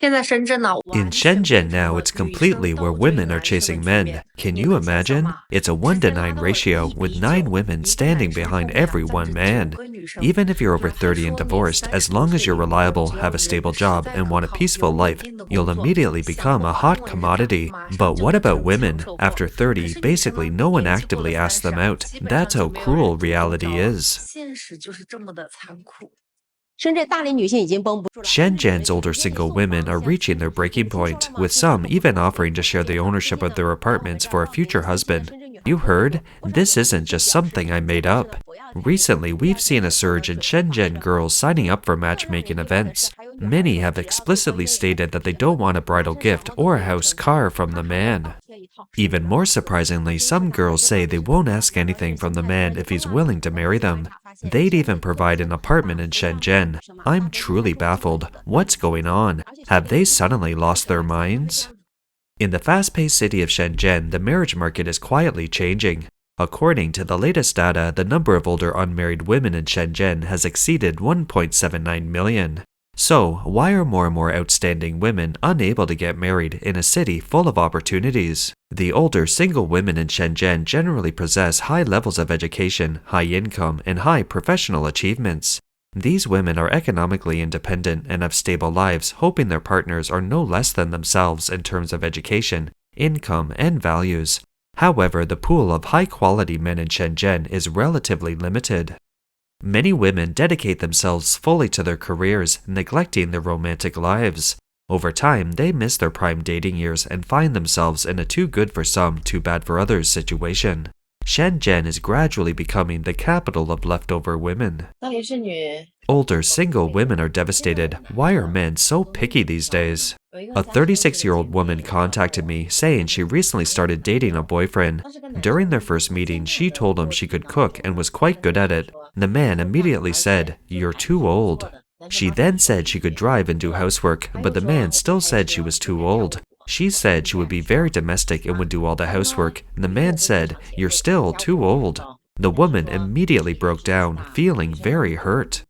In Shenzhen now, it's completely where women are chasing men. Can you imagine? It's a 1-to-9 ratio with 9 women standing behind every one man. Even if you're over 30 and divorced, as long as you're reliable, have a stable job, and want a peaceful life, you'll immediately become a hot commodity. But what about women? After 30, basically no one actively asks them out. That's how cruel reality is. Shenzhen's older single women are reaching their breaking point, with some even offering to share the ownership of their apartments for a future husband. You heard? This isn't just something I made up. Recently, we've seen a surge in Shenzhen girls signing up for matchmaking events. Many have explicitly stated that they don't want a bridal gift or a house car from the man. Even more surprisingly, some girls say they won't ask anything from the man if he's willing to marry them. They'd even provide an apartment in Shenzhen. I'm truly baffled. What's going on? Have they suddenly lost their minds? In the fast-paced city of Shenzhen, the marriage market is quietly changing. According to the latest data, the number of older unmarried women in Shenzhen has exceeded 1.79 million. So, why are more and more outstanding women unable to get married in a city full of opportunities? The older single women in Shenzhen generally possess high levels of education, high income, and high professional achievements. These women are economically independent and have stable lives, hoping their partners are no less than themselves in terms of education, income, and values. However, the pool of high-quality men in Shenzhen is relatively limited. Many women dedicate themselves fully to their careers, neglecting their romantic lives. Over time, they miss their prime dating years and find themselves in a too good for some, too bad for others situation. Shenzhen is gradually becoming the capital of leftover women. Older single women are devastated. Why are men so picky these days? A 36-year-old woman contacted me saying she recently started dating a boyfriend. During their first meeting, she told him she could cook and was quite good at it. The man immediately said, "You're too old." She then said she could drive and do housework, but the man still said she was too old. She said she would be very domestic and would do all the housework. The man said, "You're still too old." The woman immediately broke down, feeling very hurt.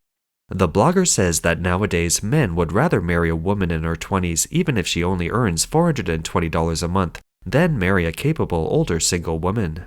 The blogger says that nowadays men would rather marry a woman in her 20s even if she only earns $420 a month than marry a capable older single woman.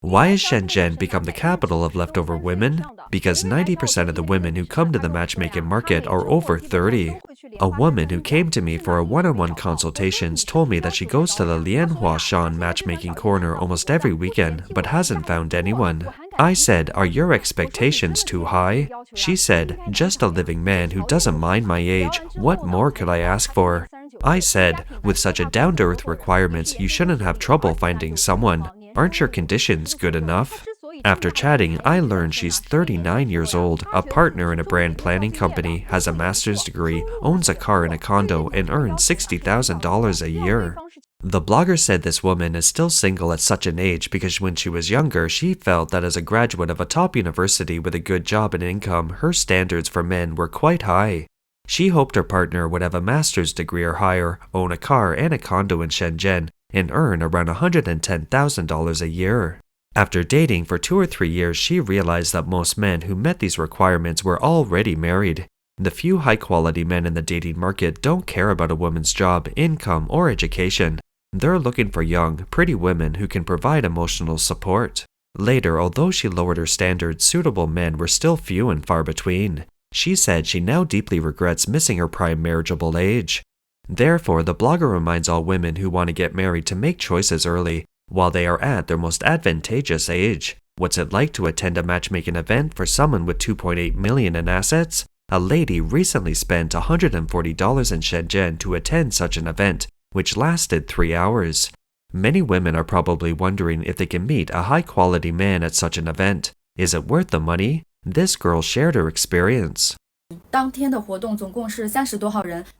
Why has Shenzhen become the capital of leftover women? Because 90% of the women who come to the matchmaking market are over 30. A woman who came to me for a one-on-one consultations told me that she goes to the Lianhuashan matchmaking corner almost every weekend but hasn't found anyone. I said, "Are your expectations too high?" She said, "Just a living man who doesn't mind my age. What more could I ask for?" I said, "With such a down-to-earth requirements, you shouldn't have trouble finding someone. Aren't your conditions good enough?" After chatting, I learned she's 39 years old, a partner in a brand planning company, has a master's degree, owns a car and a condo, and earns $60,000 a year. The blogger said this woman is still single at such an age because when she was younger, she felt that as a graduate of a top university with a good job and income, her standards for men were quite high. She hoped her partner would have a master's degree or higher, own a car and a condo in Shenzhen, and earn around $110,000 a year. After dating for 2 or 3 years, she realized that most men who met these requirements were already married. The few high-quality men in the dating market don't care about a woman's job, income, or education. They're looking for young, pretty women who can provide emotional support. Later, although she lowered her standards, suitable men were still few and far between. She said she now deeply regrets missing her prime marriageable age. Therefore, the blogger reminds all women who want to get married to make choices early, while they are at their most advantageous age. What's it like to attend a matchmaking event for someone with $2.8 million in assets? A lady recently spent $140 in Shenzhen to attend such an event, which lasted 3 hours. Many women are probably wondering if they can meet a high-quality man at such an event. Is it worth the money? This girl shared her experience.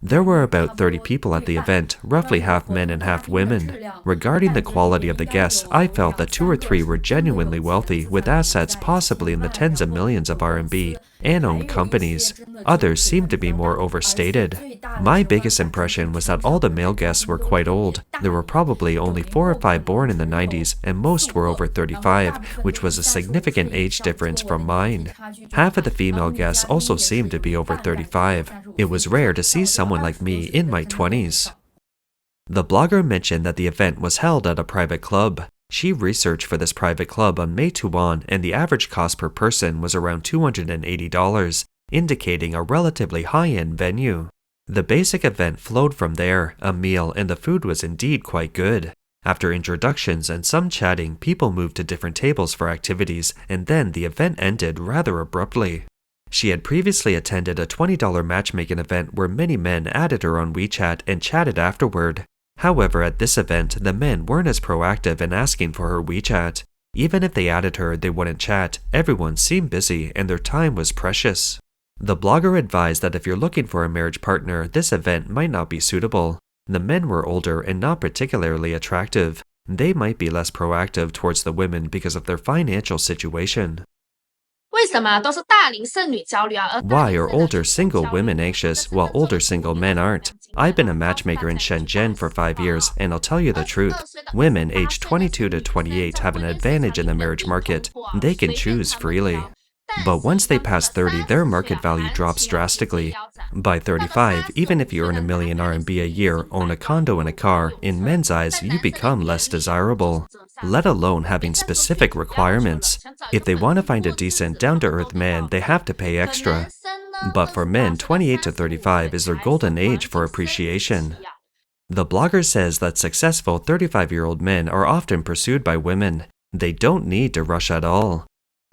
There were about 30 people at the event, roughly half men and half women. Regarding the quality of the guests, I felt that 2 or 3 were genuinely wealthy, with assets possibly in the tens of millions of RMB, and owned companies. Others seemed to be more overstated. My biggest impression was that all the male guests were quite old. There were probably only 4 or 5 born in the 90s, and most were over 35, which was a significant age difference from mine. Half of the female guests also seemed to be over 35. It was rare to see someone like me in my 20s. The blogger mentioned that the event was held at a private club. She researched for this private club on Meituan, and the average cost per person was around $280, indicating a relatively high-end venue. The basic event flowed from there, a meal, and the food was indeed quite good. After introductions and some chatting, people moved to different tables for activities, and then the event ended rather abruptly. She had previously attended a $20 matchmaking event where many men added her on WeChat and chatted afterward. However, at this event, the men weren't as proactive in asking for her WeChat. Even if they added her, they wouldn't chat. Everyone seemed busy, and their time was precious. The blogger advised that if you're looking for a marriage partner, this event might not be suitable. The men were older and not particularly attractive. They might be less proactive towards the women because of their financial situation. Why are older single women anxious while older single men aren't? I've been a matchmaker in Shenzhen for 5 years, and I'll tell you the truth. Women aged 22 to 28 have an advantage in the marriage market. They can choose freely. But once they pass 30, their market value drops drastically. By 35, even if you earn a million RMB a year, own a condo and a car, in men's eyes, you become less desirable, let alone having specific requirements. If they want to find a decent, down-to-earth man, they have to pay extra. But for men, 28 to 35 is their golden age for appreciation. The blogger says that successful 35-year-old men are often pursued by women. They don't need to rush at all.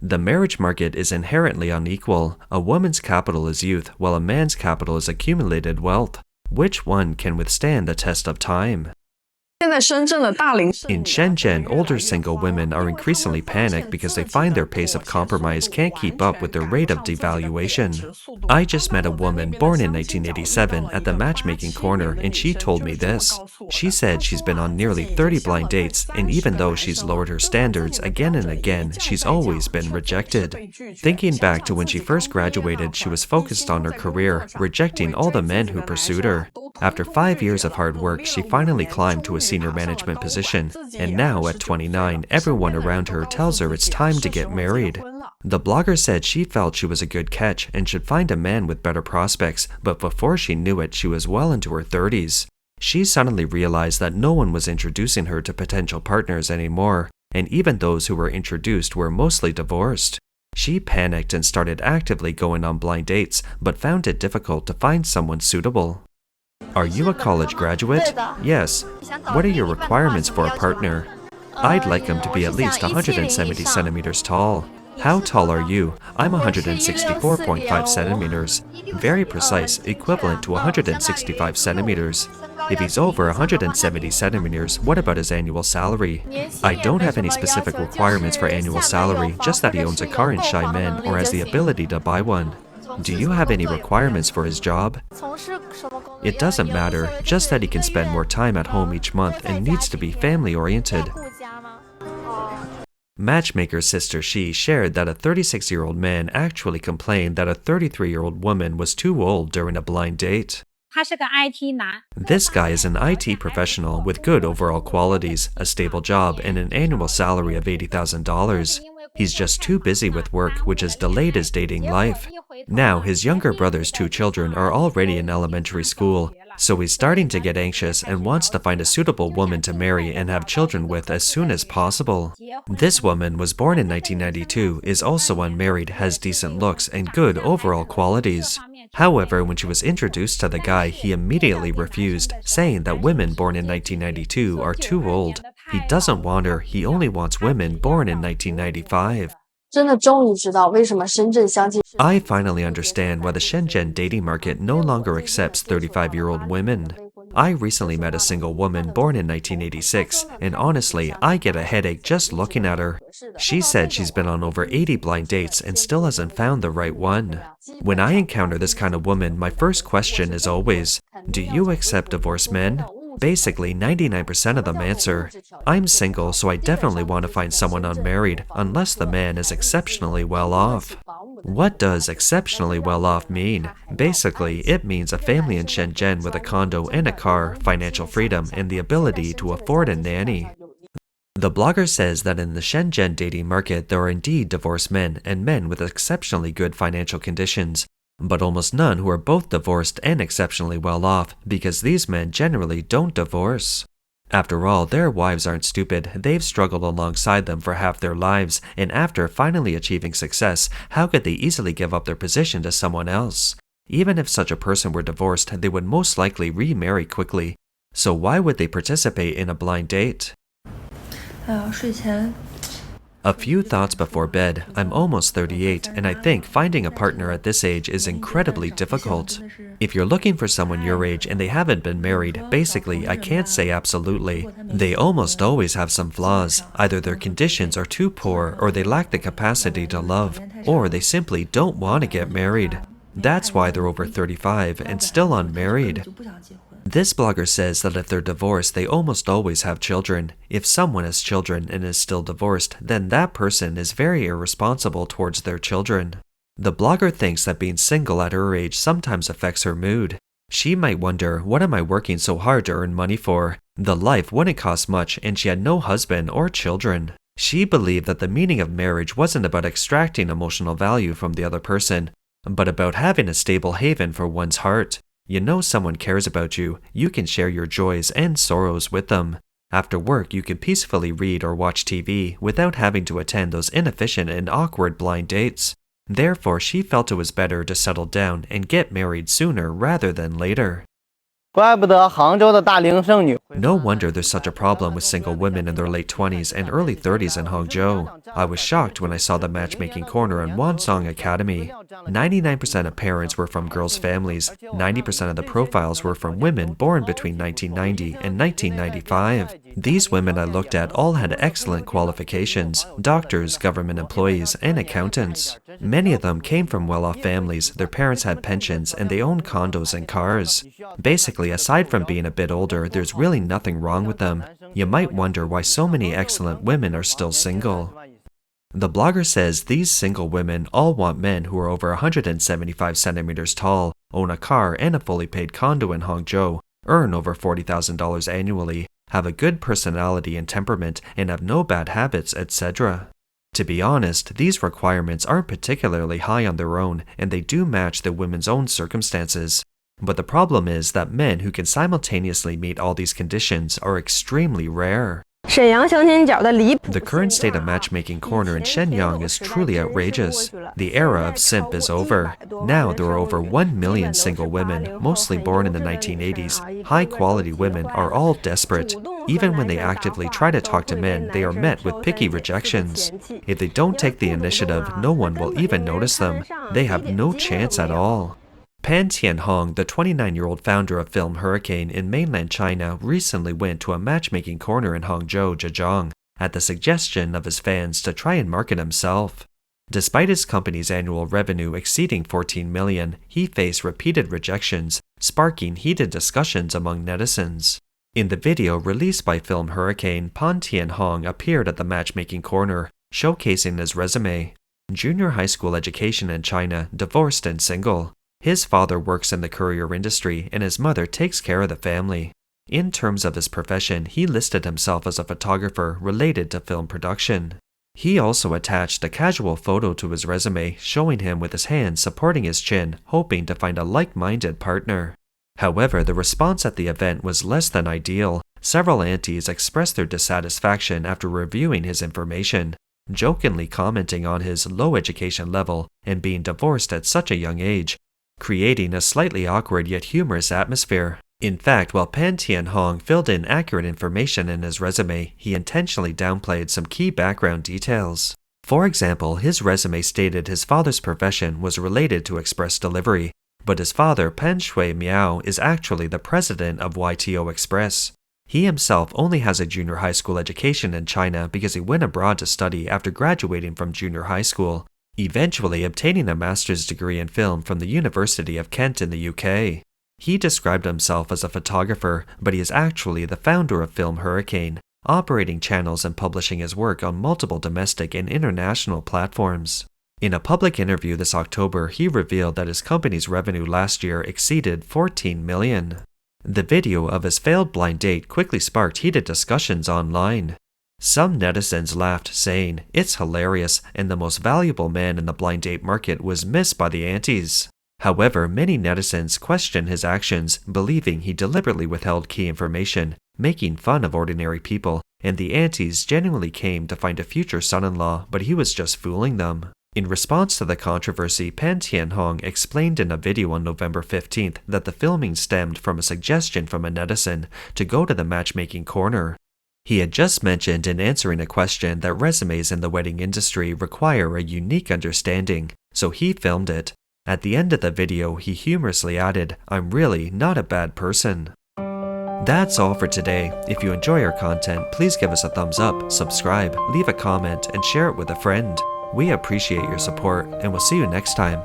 The marriage market is inherently unequal. A woman's capital is youth, while a man's capital is accumulated wealth. Which one can withstand the test of time? In Shenzhen, older single women are increasingly panicked because they find their pace of compromise can't keep up with their rate of devaluation. I just met a woman born in 1987 at the matchmaking corner, and she told me this. She said she's been on nearly 30 blind dates, and even though she's lowered her standards again and again, she's always been rejected. Thinking back to when she first graduated, she was focused on her career, rejecting all the men who pursued her. After 5 years of hard work, she finally climbed to a senior management position, and now at 29, everyone around her tells her it's time to get married. The blogger said she felt she was a good catch and should find a man with better prospects, but before she knew it, she was well into her 30s. She suddenly realized that no one was introducing her to potential partners anymore, and even those who were introduced were mostly divorced. She panicked and started actively going on blind dates, but found it difficult to find someone suitable. Are you a college graduate? Yes. What are your requirements for a partner? I'd like him to be at least 170 centimeters tall. How tall are you? I'm 164.5 centimeters. Very precise, equivalent to 165 centimeters. If he's over 170 centimeters, what about his annual salary? I don't have any specific requirements for annual salary, just that he owns a car in Xiamen or has the ability to buy one. Do you have any requirements for his job? It doesn't matter, just that he can spend more time at home each month and needs to be family-oriented. Matchmaker's sister Shi shared that a 36-year-old man actually complained that a 33-year-old woman was too old during a blind date. This guy is an IT professional with good overall qualities, a stable job, and an annual salary of $80,000. He's just too busy with work, which has delayed his dating life. Now, his younger brother's 2 children are already in elementary school, so he's starting to get anxious and wants to find a suitable woman to marry and have children with as soon as possible. This woman was born in 1992, is also unmarried, has decent looks, and good overall qualities. However, when she was introduced to the guy, he immediately refused, saying that women born in 1992 are too old. He doesn't want her, he only wants women born in 1995. I finally understand why the Shenzhen dating market no longer accepts 35-year-old women. I recently met a single woman born in 1986, and honestly, I get a headache just looking at her. She said she's been on over 80 blind dates and still hasn't found the right one. When I encounter this kind of woman, my first question is always, do you accept divorced men? Basically, 99% of them answer, I'm single, so I definitely want to find someone unmarried, unless the man is exceptionally well off. What does exceptionally well off mean? Basically, it means a family in Shenzhen with a condo and a car, financial freedom, and the ability to afford a nanny. The blogger says that in the Shenzhen dating market, there are indeed divorced men and men with exceptionally good financial conditions. but almost none who are both divorced and exceptionally well off, because these men generally don't divorce. After all, their wives aren't stupid. They've struggled alongside them for half their lives, and after finally achieving success, how could they easily give up their position to someone else? Even if such a person were divorced, they would most likely remarry quickly. So why would they participate in a blind date? A few thoughts before bed. I'm almost 38, and I think finding a partner at this age is incredibly difficult. If you're looking for someone your age and they haven't been married, basically, I can't say absolutely. They almost always have some flaws. Either their conditions are too poor, or they lack the capacity to love, or they simply don't want to get married. That's why they're over 35 and still unmarried. This blogger says that if they're divorced, they almost always have children. If someone has children and is still divorced, then that person is very irresponsible towards their children. The blogger thinks that being single at her age sometimes affects her mood. She might wonder, what am I working so hard to earn money for? The life wouldn't cost much, and she had no husband or children. She believed that the meaning of marriage wasn't about extracting emotional value from the other person, but about having a stable haven for one's heart. You know someone cares about you, you can share your joys and sorrows with them. After work, you can peacefully read or watch TV without having to attend those inefficient and awkward blind dates. Therefore, she felt it was better to settle down and get married sooner rather than later. No wonder there's such a problem with single women in their late 20s and early 30s in Hangzhou. I was shocked when I saw the matchmaking corner in Wansong Academy. 99% of parents were from girls' families. 90% of the profiles were from women born between 1990 and 1995. These women I looked at all had excellent qualifications: doctors, government employees, and accountants. Many of them came from well-off families, their parents had pensions, and they owned condos and cars. Basically, aside from being a bit older, there's really nothing wrong with them. You might wonder why so many excellent women are still single. The blogger says these single women all want men who are over 175 centimeters tall, own a car and a fully paid condo in Hangzhou, earn over $40,000 annually, have a good personality and temperament, and have no bad habits, etc. To be honest, these requirements aren't particularly high on their own, and they do match the women's own circumstances. But the problem is that men who can simultaneously meet all these conditions are extremely rare. The current state of matchmaking corner in Shenyang is truly outrageous. The era of simp is over. Now there are over 1 million single women, mostly born in the 1980s. High-quality women are all desperate. Even when they actively try to talk to men, they are met with picky rejections. If they don't take the initiative, no one will even notice them. They have no chance at all. Pan Tianhong, the 29-year-old founder of Film Hurricane in mainland China, recently went to a matchmaking corner in Hangzhou, Zhejiang, at the suggestion of his fans to try and market himself. Despite his company's annual revenue exceeding 14 million, he faced repeated rejections, sparking heated discussions among netizens. In the video released by Film Hurricane, Pan Tianhong appeared at the matchmaking corner, showcasing his resume. Junior high school education in China, divorced and single. His father works in the courier industry, and his mother takes care of the family. In terms of his profession, he listed himself as a photographer related to film production. He also attached a casual photo to his resume, showing him with his hands supporting his chin, hoping to find a like-minded partner. However, the response at the event was less than ideal. Several aunties expressed their dissatisfaction after reviewing his information, jokingly commenting on his low education level and being divorced at such a young age, creating a slightly awkward yet humorous atmosphere. In fact, while Pan Tianhong filled in accurate information in his resume, he intentionally downplayed some key background details. For example, his resume stated his father's profession was related to express delivery, but his father, Pan Shui Miao, is actually the president of YTO Express. He himself only has a junior high school education in China because he went abroad to study after graduating from junior high school, eventually obtaining a master's degree in film from the University of Kent in the UK. He described himself as a photographer, but he is actually the founder of Film Hurricane, operating channels and publishing his work on multiple domestic and international platforms. In a public interview this October, he revealed that his company's revenue last year exceeded 14 million. The video of his failed blind date quickly sparked heated discussions online. Some netizens laughed, saying, "It's hilarious, and the most valuable man in the blind date market was missed by the aunties." However, many netizens question his actions, believing he deliberately withheld key information, making fun of ordinary people, and the aunties genuinely came to find a future son-in-law, but he was just fooling them. In response to the controversy, Pan Tianhong explained in a video on November 15th that the filming stemmed from a suggestion from a netizen to go to the matchmaking corner. He had just mentioned in answering a question that resumes in the wedding industry require a unique understanding, so he filmed it. At the end of the video, he humorously added, "I'm really not a bad person." That's all for today. If you enjoy our content, please give us a thumbs up, subscribe, leave a comment, and share it with a friend. We appreciate your support, and we'll see you next time.